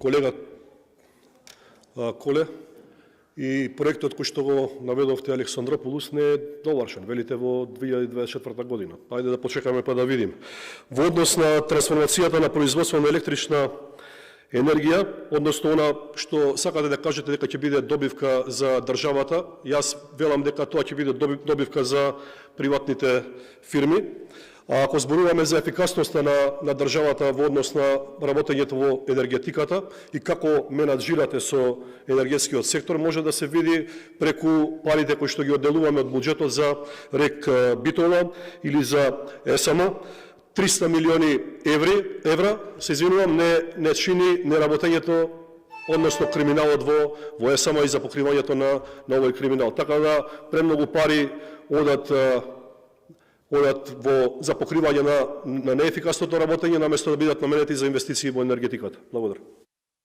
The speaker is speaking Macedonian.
колега Коле, и проектот кој што го наведовте Александрополус не е довршен, велите во 2024 година. Ајде да почекаме па да видим. Во однос на трансформацијата на производство на електрична енергија, односно она што сакате да кажете дека ќе биде добивка за државата, јас велам дека тоа ќе биде добивка за приватните фирми. А ако зборуваме за ефикасноста на државата во однос на работењето во енергетиката и како менаџирате со енергетскиот сектор, може да се види преку парите кои што ги одделуваме од буџетот за РЕК Битола или за ЕСМ. 300 милиони евра, се извинувам, не чини неработењето, односно криминалот во ЕСМ и за покривањето на овој криминал. Така да премногу пари одат за покривање на неефикасното работење, наместо да бидат наменети за инвестиции во енергетиката. Благодарам.